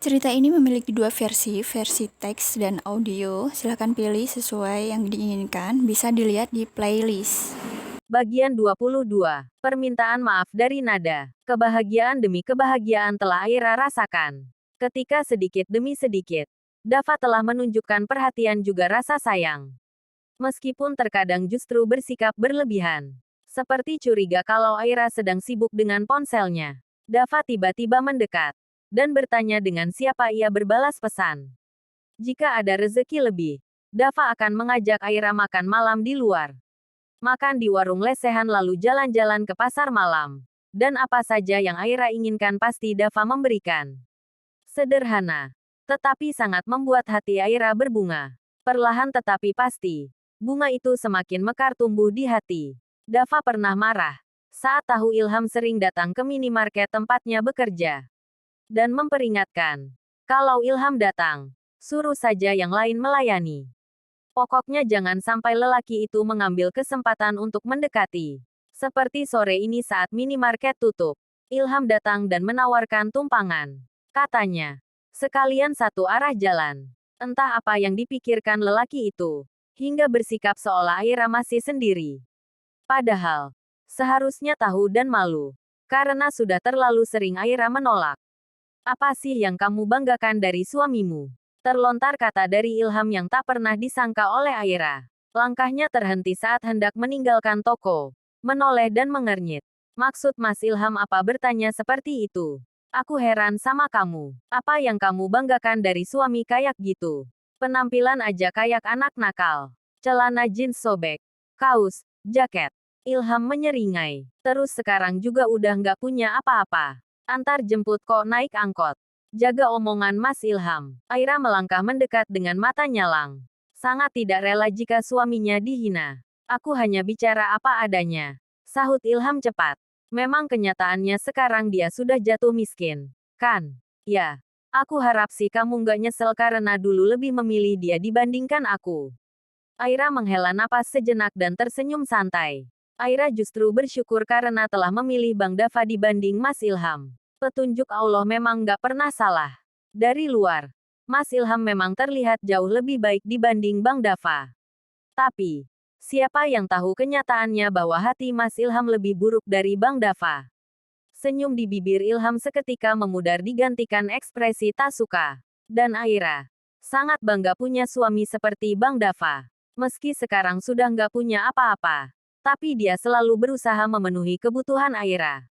Cerita ini memiliki dua versi teks dan audio. Silahkan pilih sesuai yang diinginkan, bisa dilihat di playlist. Bagian 22. Permintaan maaf dari Nada. Kebahagiaan demi kebahagiaan telah Aira rasakan. Ketika sedikit demi sedikit, Dava telah menunjukkan perhatian juga rasa sayang. Meskipun terkadang justru bersikap berlebihan. Seperti curiga kalau Aira sedang sibuk dengan ponselnya. Dava tiba-tiba mendekat dan bertanya dengan siapa ia berbalas pesan. Jika ada rezeki lebih, Dava akan mengajak Aira makan malam di luar. Makan di warung lesehan lalu jalan-jalan ke pasar malam. Dan apa saja yang Aira inginkan pasti Dava memberikan. Sederhana. Tetapi sangat membuat hati Aira berbunga. Perlahan tetapi pasti. Bunga itu semakin mekar tumbuh di hati. Dava pernah marah. Saat tahu Ilham sering datang ke minimarket tempatnya bekerja. Dan memperingatkan. Kalau Ilham datang, suruh saja yang lain melayani. Pokoknya jangan sampai lelaki itu mengambil kesempatan untuk mendekati. Seperti sore ini saat minimarket tutup. Ilham datang dan menawarkan tumpangan. Katanya, sekalian satu arah jalan. Entah apa yang dipikirkan lelaki itu. Hingga bersikap seolah Aira masih sendiri. Padahal, seharusnya tahu dan malu. Karena sudah terlalu sering Aira menolak. Apa sih yang kamu banggakan dari suamimu? Terlontar kata dari Ilham yang tak pernah disangka oleh Aira. Langkahnya terhenti saat hendak meninggalkan toko. Menoleh dan mengernyit. Maksud Mas Ilham apa bertanya seperti itu? Aku heran sama kamu. Apa yang kamu banggakan dari suami kayak gitu? Penampilan aja kayak anak nakal. Celana jeans sobek. Kaos, jaket. Ilham menyeringai. Terus sekarang juga udah nggak punya apa-apa. Antar jemput kok naik angkot. Jaga omongan Mas Ilham. Aira melangkah mendekat dengan mata nyalang. Sangat tidak rela jika suaminya dihina. Aku hanya bicara apa adanya. Sahut Ilham cepat. Memang kenyataannya sekarang dia sudah jatuh miskin. Kan? Ya. Aku harap sih kamu nggak nyesel karena dulu lebih memilih dia dibandingkan aku. Aira menghela napas sejenak dan tersenyum santai. Aira justru bersyukur karena telah memilih Bang Dava dibanding Mas Ilham. Petunjuk Allah memang nggak pernah salah. Dari luar, Mas Ilham memang terlihat jauh lebih baik dibanding Bang Dava. Tapi, siapa yang tahu kenyataannya bahwa hati Mas Ilham lebih buruk dari Bang Dava? Senyum di bibir Ilham seketika memudar digantikan ekspresi tak suka. Dan Aira sangat bangga punya suami seperti Bang Dava. Meski sekarang sudah nggak punya apa-apa. Tapi dia selalu berusaha memenuhi kebutuhan Aira.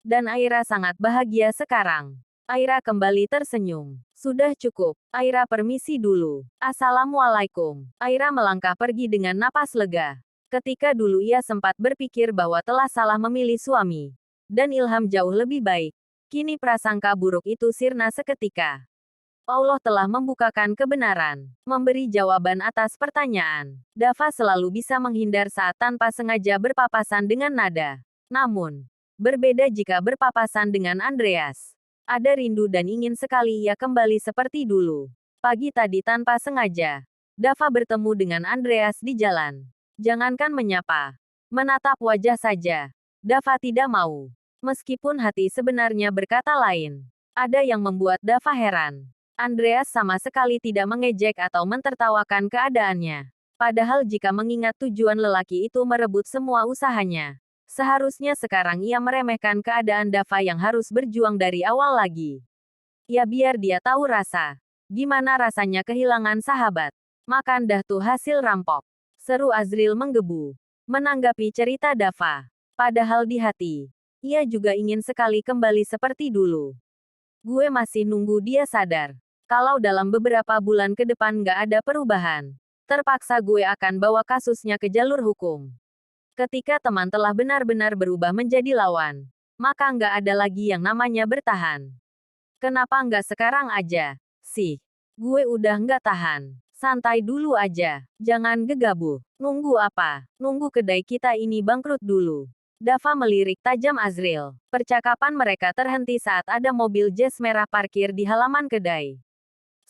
Dan Aira sangat bahagia sekarang. Aira kembali tersenyum. Sudah cukup. Aira permisi dulu. Assalamualaikum. Aira melangkah pergi dengan napas lega. Ketika dulu ia sempat berpikir bahwa telah salah memilih suami. Dan Ilham jauh lebih baik. Kini prasangka buruk itu sirna seketika. Allah telah membukakan kebenaran, memberi jawaban atas pertanyaan. Dava selalu bisa menghindar saat tanpa sengaja berpapasan dengan Nada. Namun, berbeda jika berpapasan dengan Andreas. Ada rindu dan ingin sekali ia kembali seperti dulu. Pagi tadi tanpa sengaja, Dava bertemu dengan Andreas di jalan. Jangankan menyapa, menatap wajah saja. Dava tidak mau. Meskipun hati sebenarnya berkata lain. Ada yang membuat Dava heran. Andreas sama sekali tidak mengejek atau mentertawakan keadaannya. Padahal jika mengingat tujuan lelaki itu merebut semua usahanya, seharusnya sekarang ia meremehkan keadaan Dava yang harus berjuang dari awal lagi. Ya biar dia tahu rasa. Gimana rasanya kehilangan sahabat. Makan dah tuh hasil rampok. Seru Azril menggebu. Menanggapi cerita Dava. Padahal di hati, ia juga ingin sekali kembali seperti dulu. Gue masih nunggu dia sadar. Kalau dalam beberapa bulan ke depan nggak ada perubahan, terpaksa gue akan bawa kasusnya ke jalur hukum. Ketika teman telah benar-benar berubah menjadi lawan, maka nggak ada lagi yang namanya bertahan. Kenapa nggak sekarang aja, sih? Gue udah nggak tahan. Santai dulu aja. Jangan gegabah. Nunggu apa? Nunggu kedai kita ini bangkrut dulu. Dava melirik tajam Azril. Percakapan mereka terhenti saat ada mobil jas merah parkir di halaman kedai.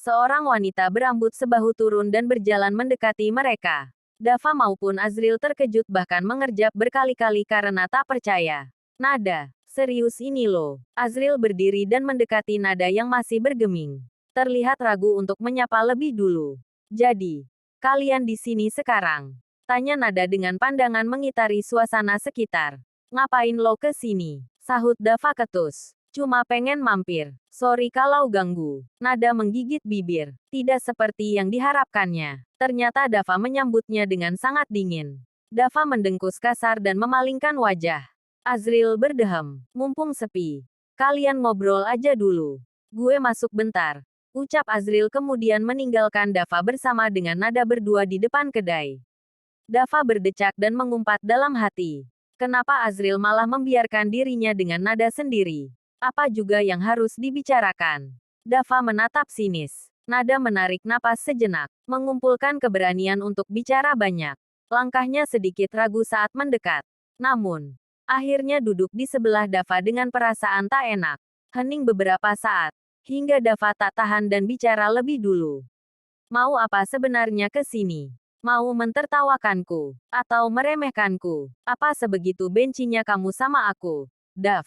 Seorang wanita berambut sebahu turun dan berjalan mendekati mereka. Dava maupun Azril terkejut bahkan mengerjap berkali-kali karena tak percaya. Nada, Serius ini loh. Azril berdiri dan mendekati nada yang masih bergeming. Terlihat ragu untuk menyapa lebih dulu. Jadi, kalian di sini sekarang? Tanya nada dengan pandangan mengitari suasana sekitar. Ngapain lo ke sini? Sahut Dava ketus. Cuma pengen mampir. Sorry kalau ganggu. Nada menggigit bibir. Tidak seperti yang diharapkannya. Ternyata Dava menyambutnya dengan sangat dingin. Dava mendengkus kasar dan memalingkan wajah. Azril berdehem. Mumpung sepi. Kalian ngobrol aja dulu. Gue masuk bentar. Ucap Azril kemudian meninggalkan Dava bersama dengan nada berdua di depan kedai. Dava berdecak dan mengumpat dalam hati. Kenapa Azril malah membiarkan dirinya dengan nada sendiri? Apa juga yang harus dibicarakan? Dava menatap sinis. Nada menarik napas sejenak. Mengumpulkan keberanian untuk bicara banyak. Langkahnya sedikit ragu saat mendekat. Namun, akhirnya duduk di sebelah Dava dengan perasaan tak enak. Hening beberapa saat, hingga Dava tak tahan dan bicara lebih dulu. Mau apa sebenarnya ke sini? Mau mentertawakanku? Atau meremehkanku? Apa sebegitu bencinya kamu sama aku? Dav.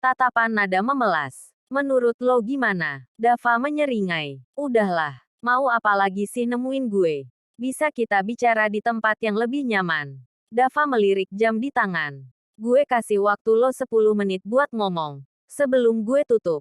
Tatapan nada memelas. Menurut lo gimana? Dava menyeringai. Udahlah. Mau apa lagi sih nemuin gue? Bisa kita bicara di tempat yang lebih nyaman. Dava melirik jam di tangan. Gue kasih waktu lo 10 menit buat ngomong. Sebelum gue tutup.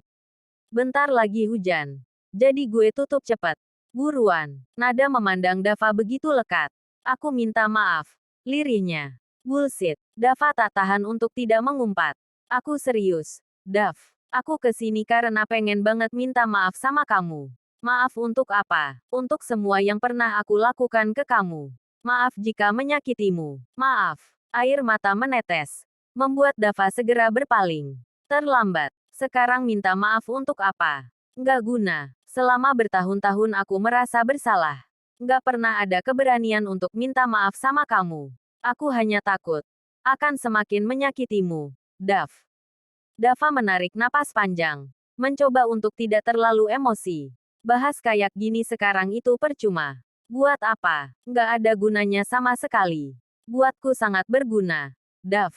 Bentar lagi hujan. Jadi gue tutup cepat. Buruan. Nada memandang Dava begitu lekat. Aku minta maaf. Lirihnya. Bullshit. Dava tak tahan untuk tidak mengumpat. Aku serius. Dav. Aku kesini karena pengen banget minta maaf sama kamu. Maaf untuk apa? Untuk semua yang pernah aku lakukan ke kamu. Maaf jika menyakitimu. Maaf. Air mata menetes. Membuat Dava segera berpaling. Terlambat. Sekarang minta maaf untuk apa? Nggak guna. Selama bertahun-tahun aku merasa bersalah. Nggak pernah ada keberanian untuk minta maaf sama kamu. Aku hanya takut. Akan semakin menyakitimu. Dav. Dava menarik napas panjang. Mencoba untuk tidak terlalu emosi. Bahas kayak gini sekarang itu percuma. Buat apa? Nggak ada gunanya sama sekali. Buatku sangat berguna. Dav.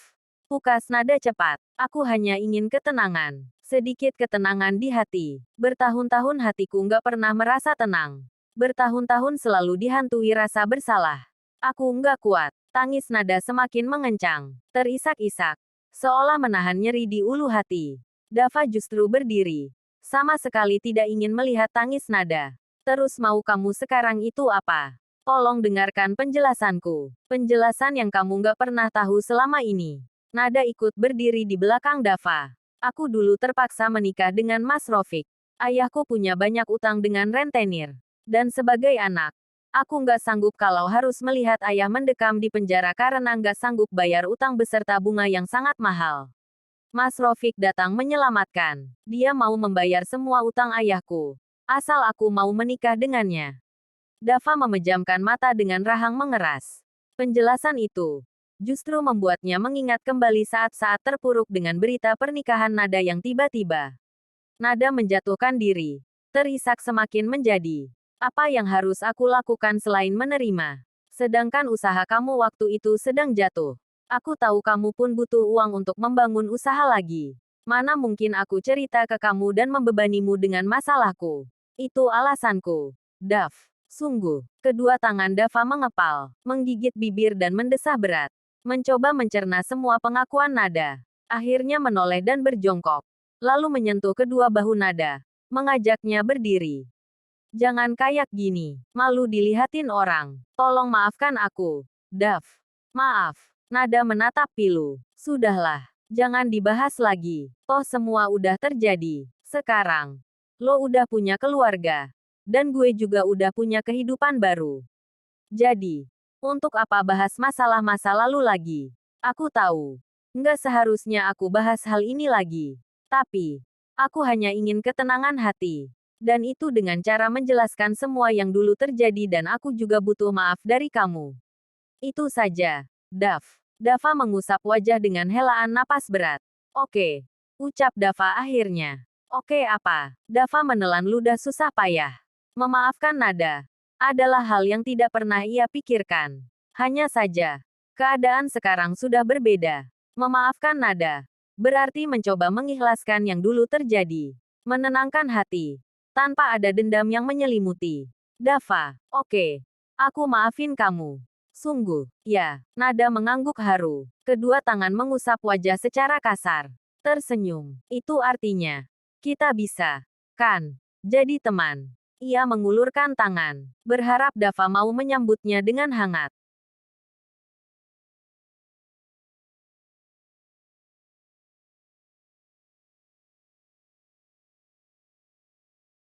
Pukas nada cepat. Aku hanya ingin ketenangan. Sedikit ketenangan di hati. Bertahun-tahun hatiku nggak pernah merasa tenang. Bertahun-tahun selalu dihantui rasa bersalah. Aku nggak kuat. Tangis nada semakin mengencang. Terisak-isak. Seolah menahan nyeri di ulu hati. Dava justru berdiri. Sama sekali tidak ingin melihat tangis nada. Terus mau kamu sekarang itu apa? Tolong dengarkan penjelasanku. Penjelasan yang kamu nggak pernah tahu selama ini. Nada ikut berdiri di belakang Dava. Aku dulu terpaksa menikah dengan Mas Rofik. Ayahku punya banyak utang dengan rentenir. Dan sebagai anak, aku nggak sanggup kalau harus melihat ayah mendekam di penjara karena nggak sanggup bayar utang beserta bunga yang sangat mahal. Mas Rofik datang menyelamatkan. Dia mau membayar semua utang ayahku. Asal aku mau menikah dengannya. Dava memejamkan mata dengan rahang mengeras. Penjelasan itu justru membuatnya mengingat kembali saat-saat terpuruk dengan berita pernikahan Nada yang tiba-tiba. Nada menjatuhkan diri. Terisak semakin menjadi. Apa yang harus aku lakukan selain menerima? Sedangkan usaha kamu waktu itu sedang jatuh. Aku tahu kamu pun butuh uang untuk membangun usaha lagi. Mana mungkin aku cerita ke kamu dan membebanimu dengan masalahku. Itu alasanku. Dav. Sungguh, kedua tangan Dava mengepal, menggigit bibir dan mendesah berat. Mencoba mencerna semua pengakuan Nada. Akhirnya menoleh dan berjongkok. Lalu menyentuh kedua bahu Nada. Mengajaknya berdiri. Jangan kayak gini. Malu dilihatin orang. Tolong maafkan aku. Dav. Maaf. Nada menatap pilu. Sudahlah. Jangan dibahas lagi. Toh semua udah terjadi. Sekarang. Lo udah punya keluarga. Dan gue juga udah punya kehidupan baru. Jadi, untuk apa bahas masalah-masa lalu lagi? Aku tahu. Nggak seharusnya aku bahas hal ini lagi. Tapi, aku hanya ingin ketenangan hati. Dan itu dengan cara menjelaskan semua yang dulu terjadi dan aku juga butuh maaf dari kamu. Itu saja. Dav. Dava mengusap wajah dengan helaan napas berat. Oke. Ucap Dava akhirnya. Oke apa? Dava menelan ludah susah payah. Memaafkan Nada adalah hal yang tidak pernah ia pikirkan. Hanya saja, keadaan sekarang sudah berbeda. Memaafkan Nada Berarti mencoba mengikhlaskan yang dulu terjadi. Menenangkan hati. Tanpa ada dendam yang menyelimuti. Dava, oke. Aku maafin kamu. Sungguh, ya. Nada mengangguk haru. Kedua tangan mengusap wajah secara kasar. Tersenyum. Itu artinya, kita bisa, kan? Jadi teman. Ia mengulurkan tangan. Berharap Dava mau menyambutnya dengan hangat.